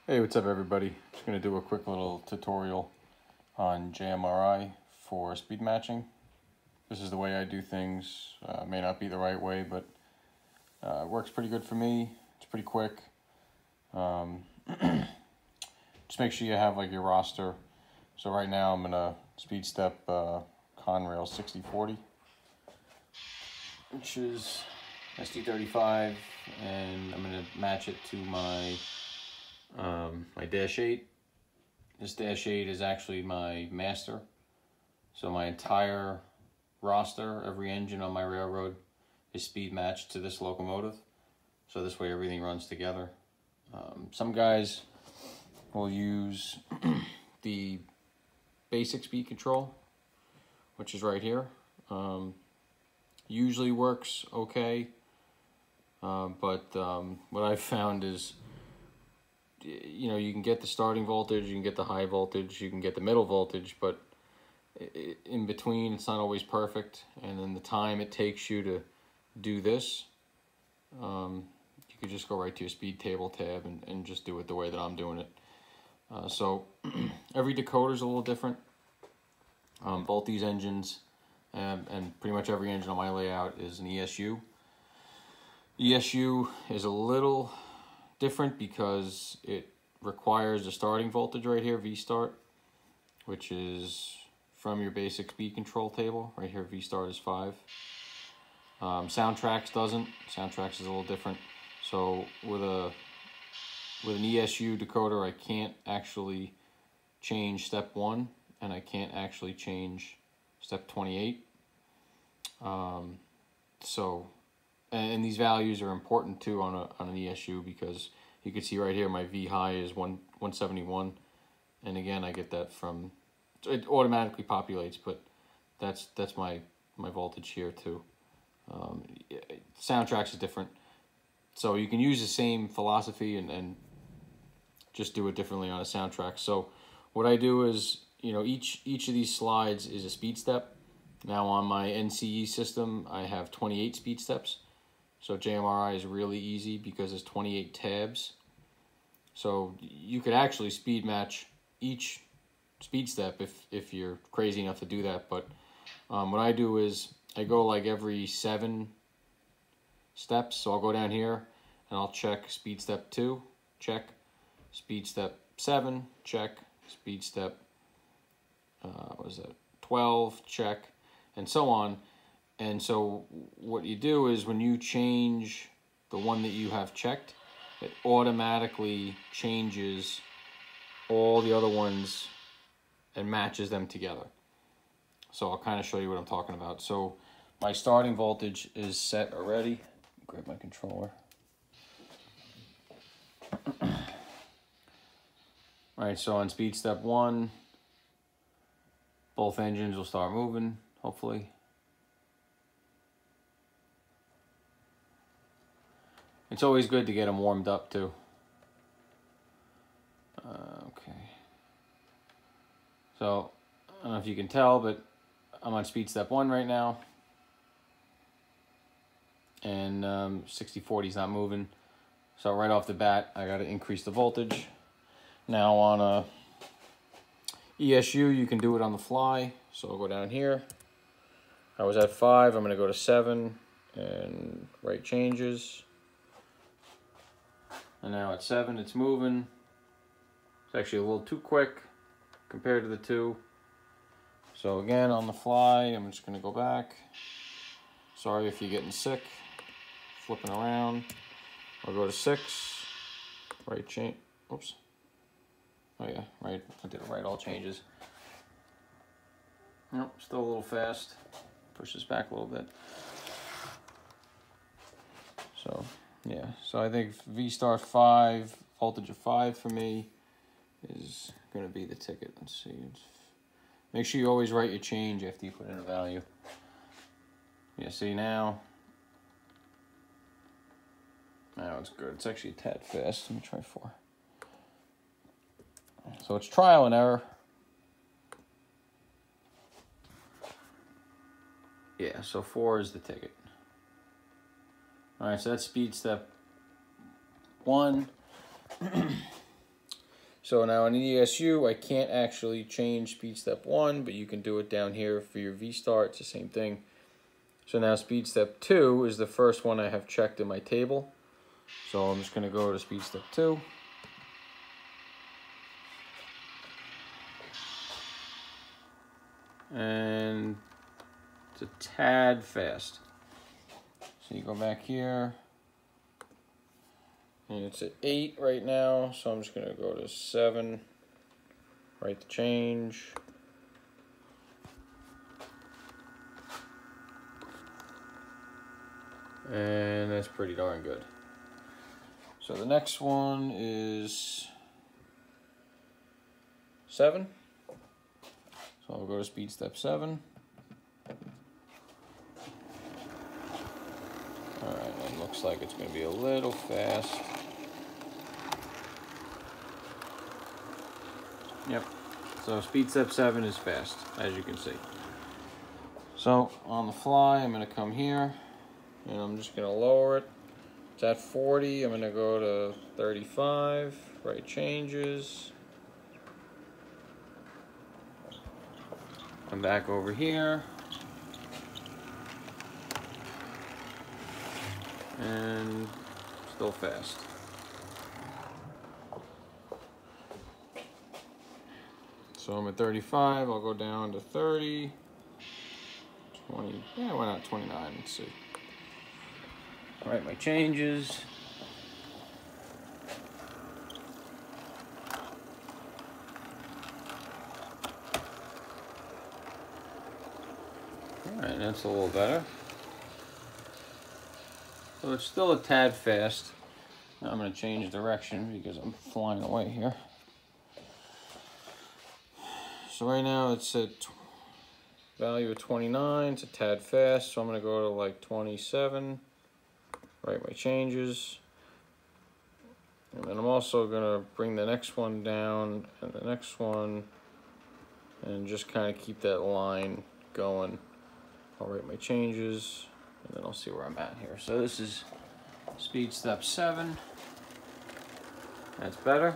Hey, what's up everybody? Just going to do a quick little tutorial on JMRI for speed matching. This is the way I do things. May not be the right way, but it works pretty good for me. It's pretty quick. Just make sure you have like your roster. So right now I'm going to speed step Conrail 6040, which is SD35, and I'm going to match it to my my dash 8. This dash 8 is actually my master. So my entire roster, every engine on my railroad is speed matched to this locomotive. So this way everything runs together. Some guys will use the basic speed control, which is right here. Usually works okay. But what I've found is, you know, you can get the starting voltage, you can get the high voltage, you can get the middle voltage, but in between it's not always perfect. And then the time it takes you to do this, you could just go right to your speed table tab and just do it the way that I'm doing it. So every decoder is a little different. Both these engines and pretty much every engine on my layout is an ESU. ESU is a little different because it requires the starting voltage right here, V start, which is from your basic speed control table. Right here, V start is 5. Soundtracks doesn't. Soundtracks is a little different. So with an ESU decoder, I can't actually change step 1, and I can't actually change step 28. And these values are important too on an ESU, because you can see right here my V high is 171, and again I get that from, it automatically populates, but that's my voltage here too. Soundtracks is different, so you can use the same philosophy and just do it differently on a soundtrack. So what I do is, you know, each of these slides is a speed step. Now on my NCE system I have 28 speed steps. So JMRI is really easy because there's 28 tabs. So you could actually speed match each speed step if you're crazy enough to do that. But what I do is I go like every 7 steps. So I'll go down here and I'll check speed step 2, check. Speed step 7, check. Speed step, 12, check. And so on. And so what you do is when you change the one that you have checked, it automatically changes all the other ones and matches them together. So I'll kind of show you what I'm talking about. So my starting voltage is set already. Grab my controller. All right, so on speed step 1, both engines will start moving, hopefully. It's always good to get them warmed up too. Okay. So, I don't know if you can tell, but I'm on speed step 1 right now. And 6040 is not moving. So right off the bat, I got to increase the voltage. Now on a ESU, you can do it on the fly. So I'll go down here. I was at 5, I'm going to go to 7 and right changes. And now at 7, it's moving. It's actually a little too quick compared to the 2. So again, on the fly, I'm just going to go back. Sorry if you're getting sick. Flipping around. I'll go to 6. Right change. Oops. Oh yeah, right. I did it right. All changes. Nope, still a little fast. Push this back a little bit. So yeah, so I think V start 5, voltage of 5 for me is going to be the ticket. Let's see. Make sure you always write your change after you put in a value. Yeah, see now it's good. It's actually a tad fast. Let me try 4. So it's trial and error. Yeah, so 4 is the ticket. All right, so that's speed step 1. So now in ESU, I can't actually change speed step 1, but you can do it down here for your V-star. It's the same thing. So now speed step 2 is the first one I have checked in my table. So I'm just going to go to speed step 2. And it's a tad fast. So you go back here. And it's at 8 right now, so I'm just going to go to 7. Write the change. And that's pretty darn good. So the next one is 7. So I'll go to speed step 7. Alright, it looks like it's going to be a little fast. Yep. So speed step 7 is fast, as you can see. So on the fly, I'm going to come here, and I'm just going to lower it. It's at 40. I'm going to go to 35. Write changes. Come back over here. And still fast. So I'm at 35. I'll go down to 30. 20. Yeah, why not 29? Let's see. All right, my changes. All right, that's a little better. So it's still a tad fast. Now I'm going to change direction because I'm flying away here. So right now it's at value of 29. It's a tad fast, so I'm going to go to like 27. Write my changes. And then I'm also going to bring the next one down and the next one and just kind of keep that line going. I'll write my changes and then I'll see where I'm at here. So this is speed step 7. That's better.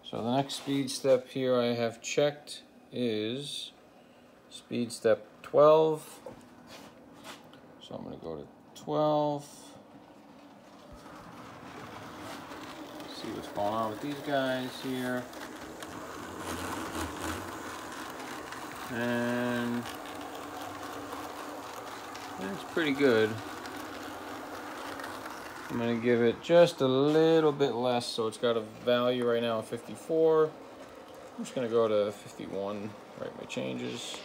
So the next speed step here I have checked is speed step 12. So I'm going to go to 12. See what's going on with these guys here. And that's pretty good. I'm going to give it just a little bit less, so it's got a value right now of 54. I'm just going to go to 51, write my changes.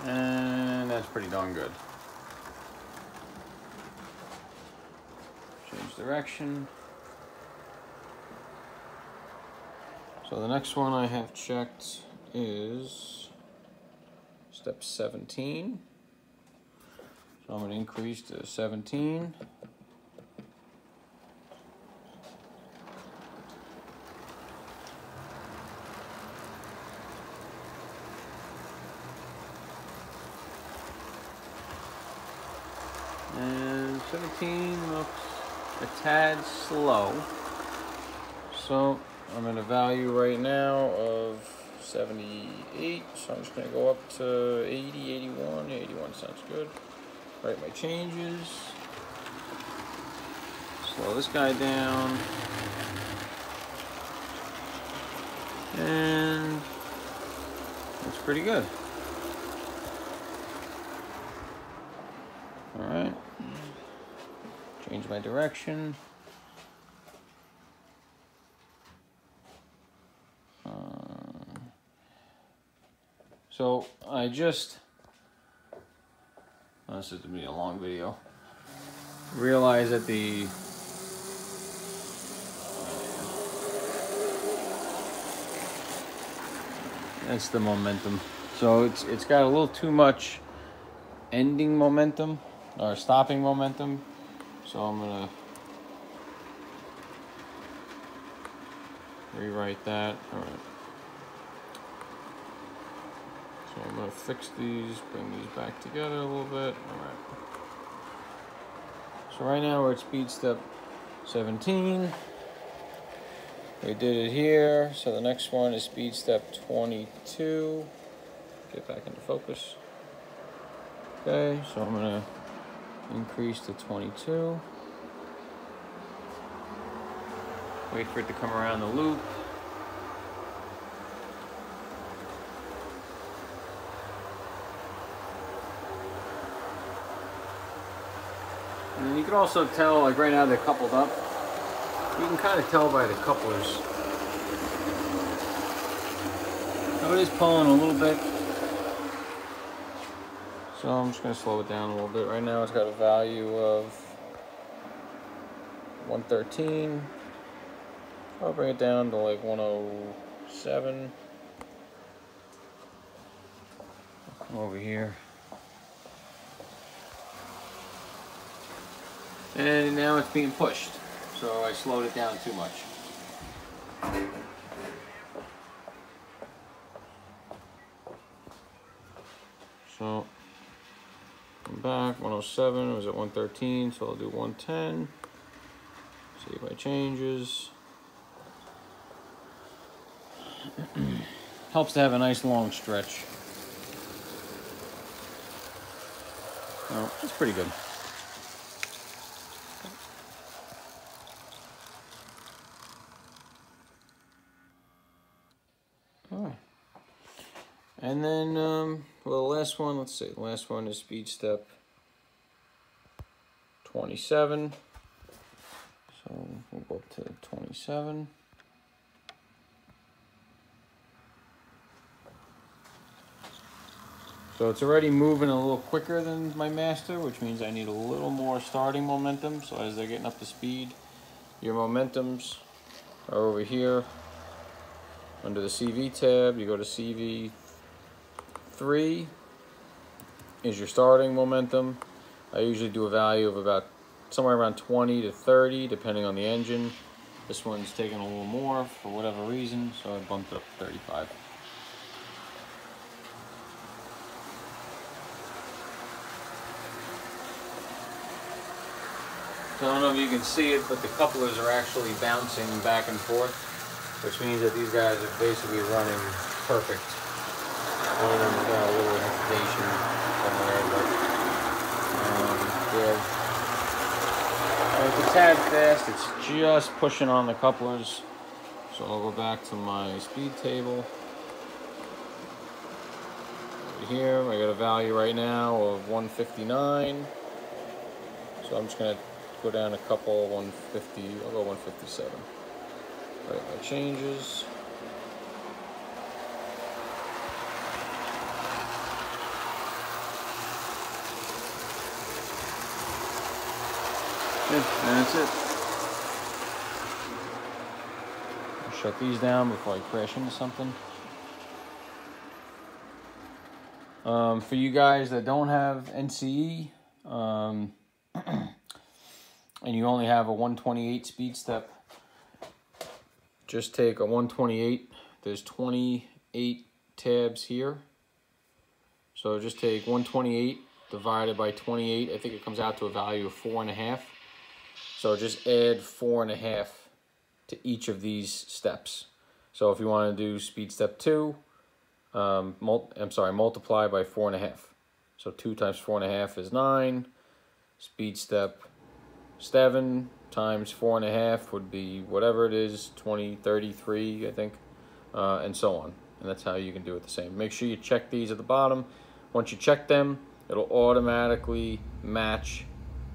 And that's pretty darn good. Change direction. So the next one I have checked is step 17. So I'm going to increase to 17. And 17 looks a tad slow. So I'm at a value right now of 78, so I'm just going to go up to 80, 81. 81 sounds good. Write my changes. Slow this guy down. And that's pretty good. Alright. Change my direction. So I just, this is going to be a long video, realize that that's the momentum. So it's got a little too much ending momentum or stopping momentum. So I'm going to rewrite that. All right. So I'm going to fix these, bring these back together a little bit. All right. So right now we're at speed step 17. We did it here. So the next one is speed step 22. Get back into focus. Okay, so I'm going to increase to 22. Wait for it to come around the loop. And you can also tell, like right now they're coupled up. You can kind of tell by the couplers. So it is pulling a little bit. So I'm just going to slow it down a little bit. Right now it's got a value of 113. I'll bring it down to like 107. Come over here. And now it's being pushed. So I slowed it down too much. So I'm back, 107, it was at 113, so I'll do 110. See if I changes. Helps to have a nice long stretch. Oh, it's pretty good. Alright. And then, well, the last one, let's see, the last one is speed step 27. So we'll go up to 27. So it's already moving a little quicker than my master, which means I need a little more starting momentum. So as they're getting up to speed, your momentums are over here under the CV tab. You go to CV 3 is your starting momentum. I usually do a value of about somewhere around 20 to 30 depending on the engine. This one's taking a little more for whatever reason, so I bumped it up to 35. So I don't know if you can see it, but the couplers are actually bouncing back and forth, which means that these guys are basically running perfect. One of them's got a little hesitation somewhere, but yeah. It's a tad fast, it's just pushing on the couplers. So I'll go back to my speed table. Over here, I got a value right now of 159. So I'm just gonna go down a couple, 150, I'll go 157. All right, my changes. Good, and that's it. I'll shut these down before I crash into something. For you guys that don't have NCE, and you only have a 128 speed step, just take a 128. There's 28 tabs here. So just take 128 divided by 28. I think it comes out to a value of 4.5. So just add 4.5 to each of these steps. So if you want to do speed step 2, multiply by 4.5. So 2 times 4.5 is 9. Speed step 7 times 4.5 would be whatever it is, 20, 33, I think, and so on. And that's how you can do it the same. Make sure you check these at the bottom. Once you check them, it'll automatically match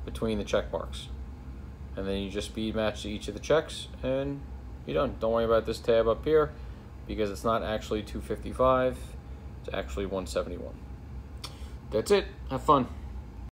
between the check marks. And then you just speed match to each of the checks, and you're done. Don't worry about this tab up here, because it's not actually 255, it's actually 171. That's it. Have fun.